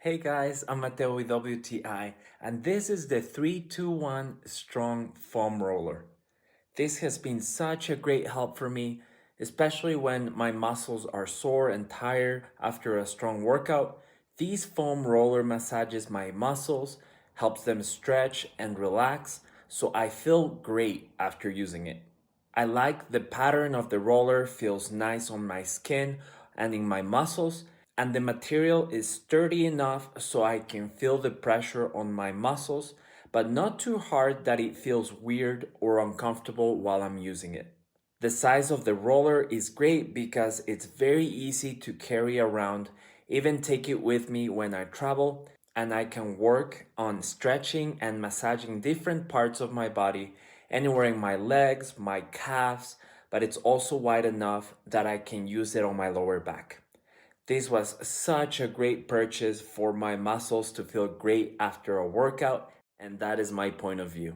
Hey guys, I'm Mateo with WTI, and this is the 321 Strong Foam Roller. This has been such a great help for me, especially when my muscles are sore and tired after a strong workout. These foam roller massages my muscles, helps them stretch and relax, so I feel great after using it. I like the pattern of the roller, feels nice on my skin and in my muscles, and the material is sturdy enough so I can feel the pressure on my muscles, but not too hard that it feels weird or uncomfortable while I'm using it. The size of the roller is great because it's very easy to carry around, even take it with me when I travel, and I can work on stretching and massaging different parts of my body, anywhere in my legs, my calves, but it's also wide enough that I can use it on my lower back. This was such a great purchase for my muscles to feel great after a workout, and that is my point of view.